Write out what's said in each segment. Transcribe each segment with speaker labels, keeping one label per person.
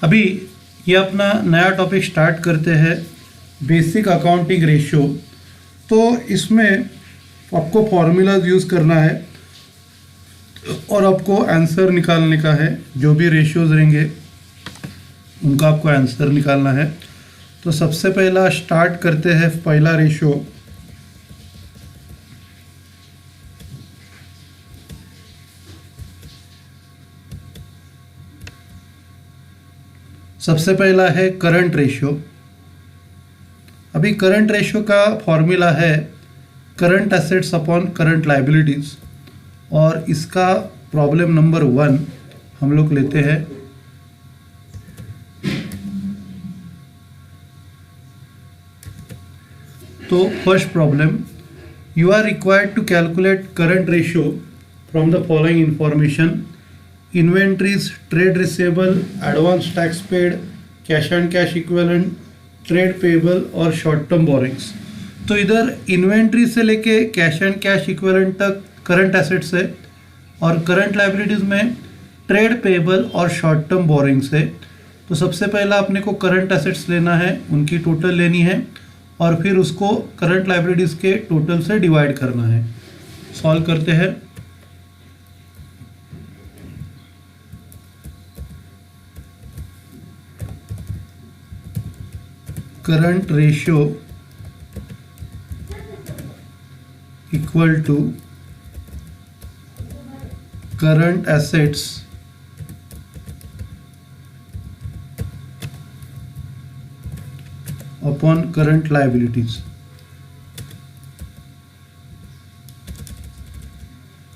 Speaker 1: अभी ये अपना नया टॉपिक स्टार्ट करते हैं, बेसिक अकाउंटिंग रेशियो। तो इसमें आपको फॉर्मूलाज यूज़ करना है और आपको आंसर निकालने का है। जो भी रेशियोज रहेंगे उनका आपको आंसर निकालना है। तो सबसे पहला स्टार्ट करते हैं पहला रेशियो। सबसे पहला है करंट रेशियो। अभी करंट रेशियो का फॉर्मूला है current assets upon current liabilities, और इसका प्रॉब्लम नंबर 1 हम लोग लेते हैं। तो first problem, you are required to calculate current ratio from the following information: inventories, trade receivable, advance tax paid, cash and cash equivalent, trade payable और short term borrowings. तो इधर इन्वेंट्री से लेके कैश एंड कैश इक्विवेलेंट तक current assets है, और current liabilities में trade payable और शॉर्ट टर्म बोरिंग्स है। तो सबसे पहला अपने को करंट एसेट्स लेना है, उनकी टोटल लेनी है, और फिर उसको करंट लायबिलिटीज़ के टोटल से डिवाइड करना है। सॉल्व करते हैं। Current ratio equal to current assets upon current liabilities.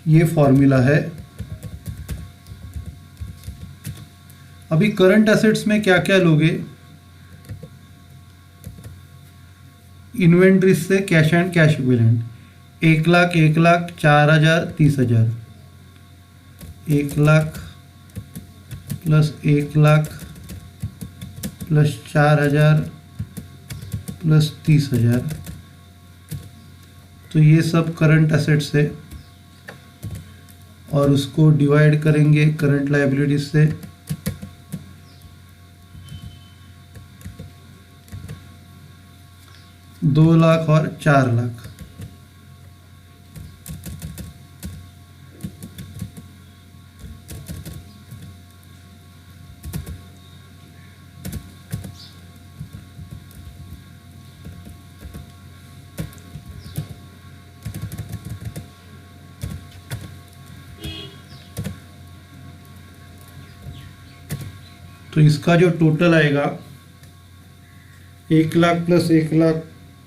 Speaker 1: ये फॉर्मूला है। अभी करंट एसेट्स में क्या क्या लोगे? इन्वेंट्री से cash and cash equivalent 1 lakh, 1 lakh, 4,000, 30,000। 1 lakh plus 1 lakh plus 4,000 plus 30,000। तो ये सब करंट एसेट्स है, और उसको डिवाइड करेंगे करंट लायबिलिटीज से। दो लाख और 4 लाख। तो इसका जो टोटल आएगा 1 lakh plus 1 lakh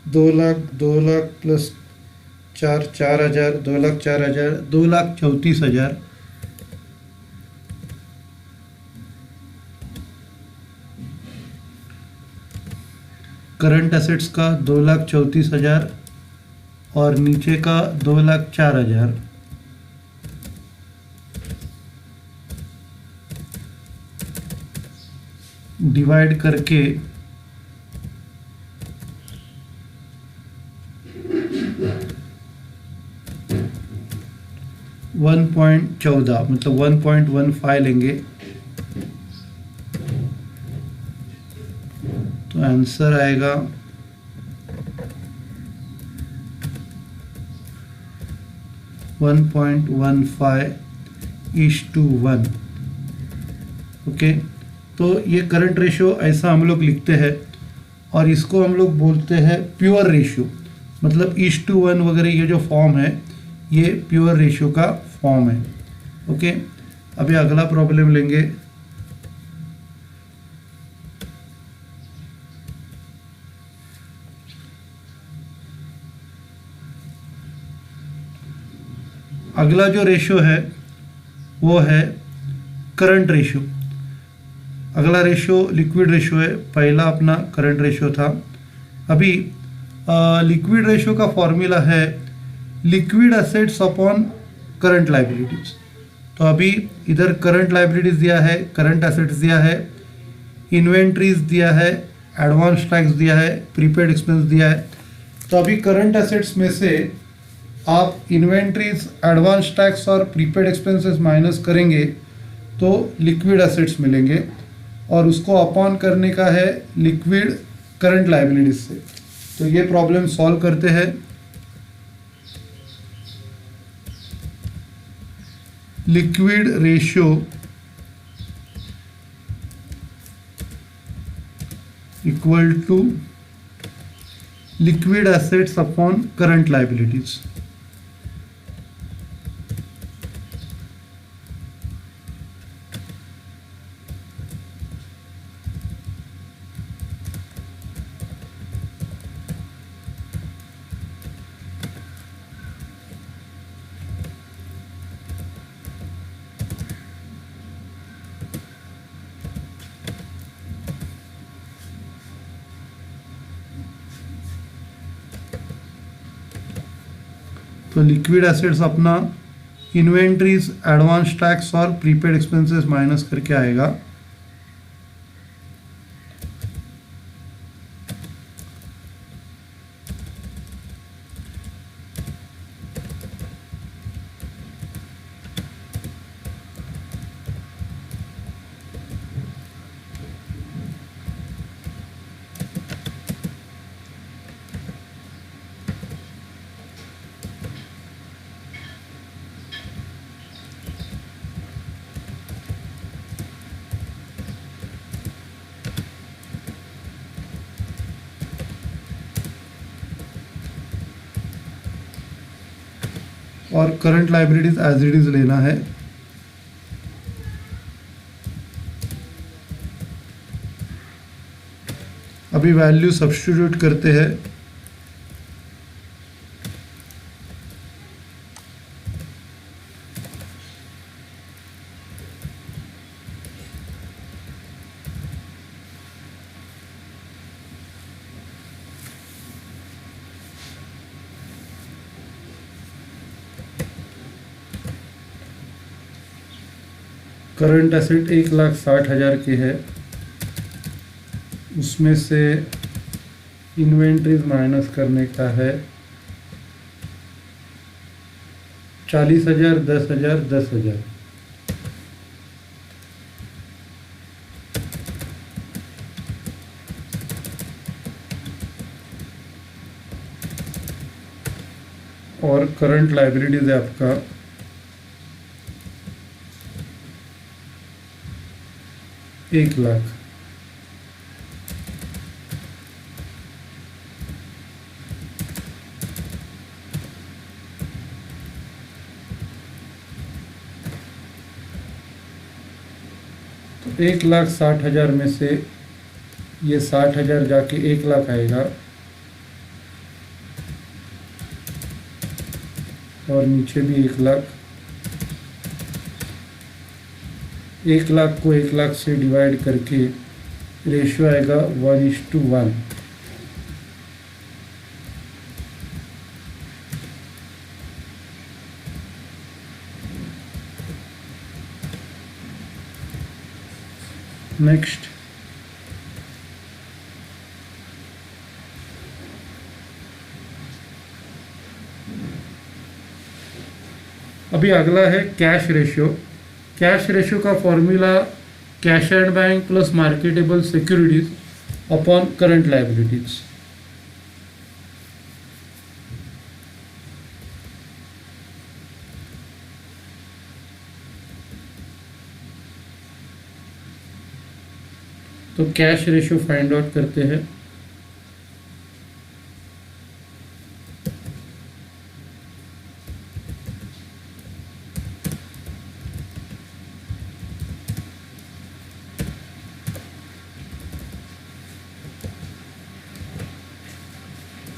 Speaker 1: 2 lakh, 2 lakh plus 4,000, 2 lakh 4,000, 2,34,000। Current assets का 2,34,000 और नीचे का 2,04,000। डिवाइड करके 1.14 मतलब 1.15 लेंगे। तो आंसर आएगा 1.15:1। ओके, तो ये करंट रेशियो ऐसा हम लोग लिखते हैं, और इसको हम लोग बोलते हैं प्योर रेशियो। मतलब 1:1 वगैरह ये जो फॉर्म है, ये प्योर रेशियो का फॉर्म है। ओके, अभी अगला प्रॉब्लम लेंगे। अगला जो रेशियो है वो है करंट रेशियो। अगला रेशियो लिक्विड रेशियो है, पहला अपना करंट रेशियो था। अभी लिक्विड रेशियो का फॉर्मूला है liquid assets upon current liabilities. तो अभी इधर करंट लायबिलिटीज दिया है, करंट एसेट्स दिया है, इन्वेंट्रीज दिया है, एडवांस टैक्स दिया है, प्रीपेड एक्सपेंस दिया है। तो अभी करंट एसेट्स में से आप इन्वेंट्रीज, एडवांस टैक्स और प्रीपेड एक्सपेंसेस माइनस करेंगे तो लिक्विड एसेट्स मिलेंगे, और उसको अपॉन करने का है लिक्विड करंट लायबिलिटीज से। तो ये प्रॉब्लम सॉल्व करते हैं। Liquid ratio equal to liquid assets upon current liabilities. तो लिक्विड एसेट्स अपना इन्वेंट्रीज, एडवांस टैक्स और प्रीपेड एक्सपेंसेस माइनस करके आएगा। और current liabilities as it is लेना है। अभी वैल्यू सब्स्टिट्यूट करते हैं। करंट एसेट 1,60,000 के है, उसमें से इन्वेंट्रीज माइनस करने का है 40,000, 10,000, 10,000। और करंट लायबिलिटीज है आपका 1,00,000। तो 1,60,000 में से ये 60,000 जाके 1,00,000 आएगा और नीचे भी 1,00,000। 1,00,000 को 1,00,000 से डिवाइड करके रेशियो आएगा 1:1। नेक्स्ट अभी अगला है कैश रेशियो। कैश रेशियो का formula cash and bank plus marketable securities upon current liabilities. तो कैश रेशियो फाइंड आउट करते हैं।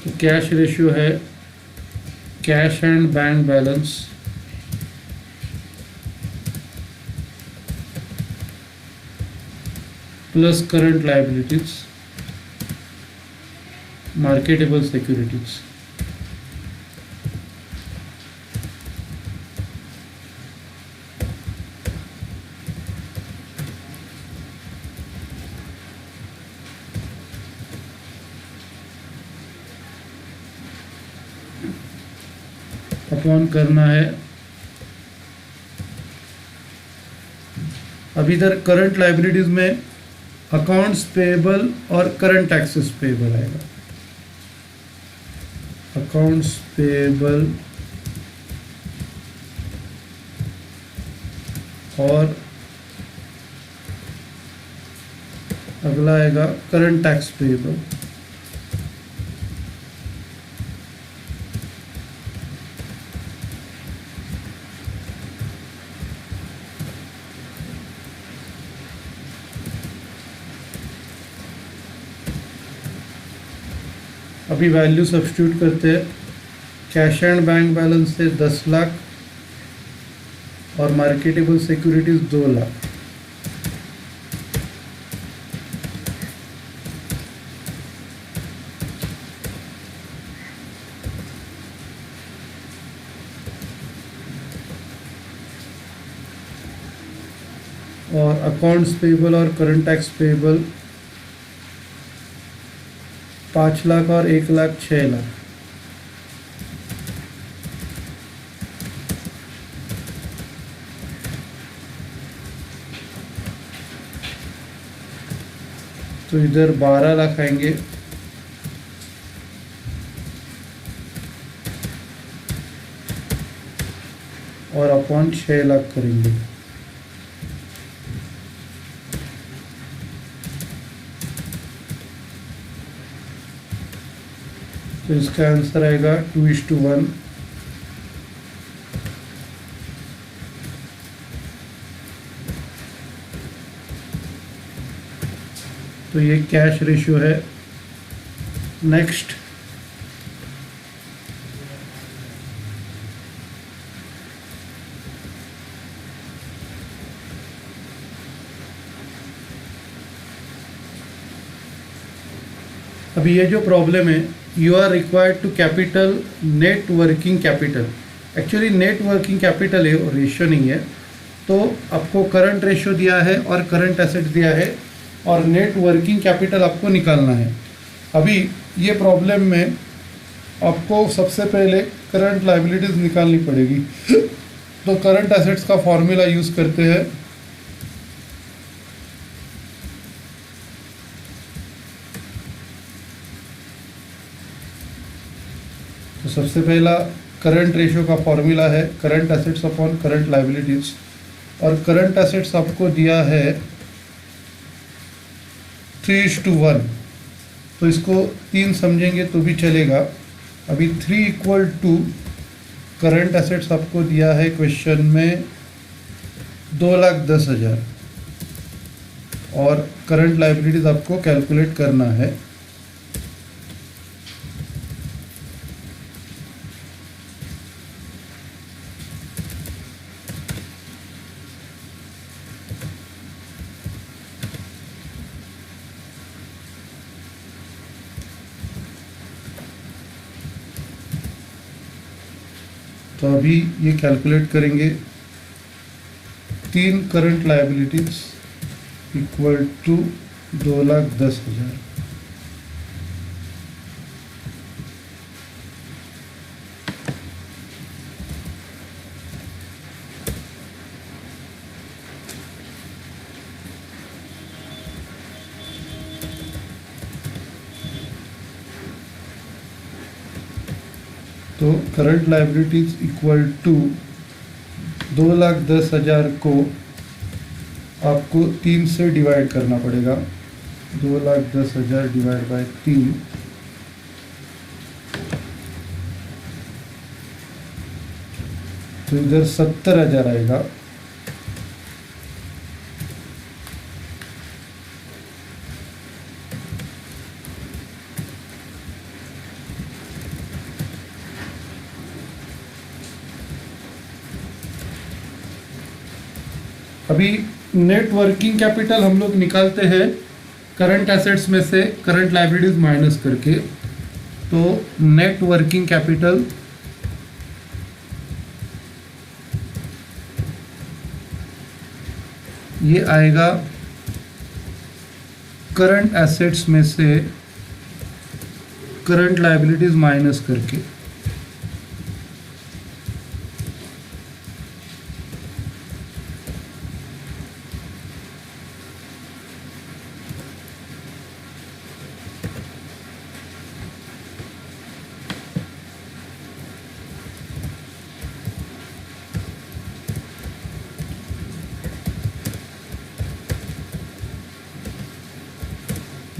Speaker 1: तो कैश रेशियो है cash and bank balance plus current liabilities marketable securities. Upon करना है। अब इधर करंट लायबिलिटीज में अकाउंट्स पेएबल और करंट टैक्सेस पेएबल आएगा। अकाउंट्स पेएबल और अगला आएगा करंट टैक्स पेएबल। अभी वैल्यू सब्स्टिट्यूट करते हैं। कैश एंड बैंक बैलेंस है 10 लाख और मार्केटेबल सिक्योरिटीज 2 लाख। और अकाउंट्स पेएबल और करंट टैक्स पेएबल 5 लाख और 1 लाख 6 लाख। तो इधर 12 लाख आएंगे और अपॉन 6 लाख करेंगे। तो इसका आंसर आएगा 2:1। तो ये कैश रेशियो है। नेक्स्ट, अभी ये जो प्रॉब्लम है, you are required to capital net working capital. Actually net working capital है और रेशियो नहीं है। तो आपको करंट रेशियो दिया है और करंट एसेट दिया है और नेट वर्किंग कैपिटल आपको निकालना है। अभी ये प्रॉब्लम में आपको सबसे पहले करंट लायबिलिटीज़ निकालनी पड़ेगी। तो करंट एसेट्स का फॉर्मूला यूज़ करते हैं। तो सबसे पहला करंट रेशियो का फॉर्मूला है current assets upon current liabilities. और करंट एसेट्स आपको दिया है 3:1। तो इसको 3 समझेंगे तो भी चलेगा। अभी 3 = करंट एसेट्स आपको दिया है क्वेश्चन में 2,10,000 और करंट लायबिलिटीज आपको कैलकुलेट करना है। तो अभी ये कैलकुलेट करेंगे। 3 करंट लायबिलिटीज इक्वल टू 2,10,000। तो करंट लायबिलिटीज इक्वल टू 2,10,000 को आपको 3 से डिवाइड करना पड़ेगा। 2,10,000 डिवाइड बाय 3, तो इधर 70,000 आएगा। अभी नेट वर्किंग कैपिटल हम लोग निकालते हैं करंट एसेट्स में से करंट लायबिलिटीज माइनस करके। तो नेट वर्किंग कैपिटल ये आएगा करंट एसेट्स में से करंट लायबिलिटीज माइनस करके।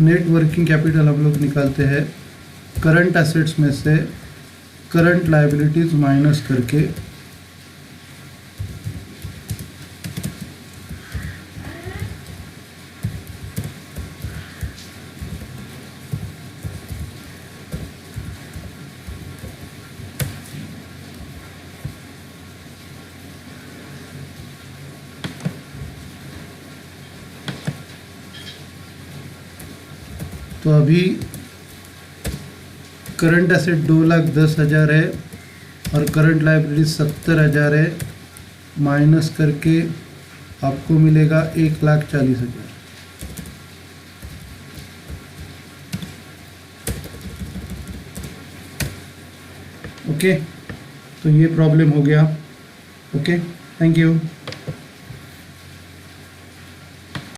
Speaker 1: नेट वर्किंग कैपिटल हम लोग निकालते हैं करंट एसेट्स में से करंट लायबिलिटीज माइनस करके। तो अभी करंट एसेट 2,10,000 है और करंट लायबिलिटी 70,000 है, माइनस करके आपको मिलेगा 1,40,000। ओके, तो ये प्रॉब्लम हो गया। Okay, thank you.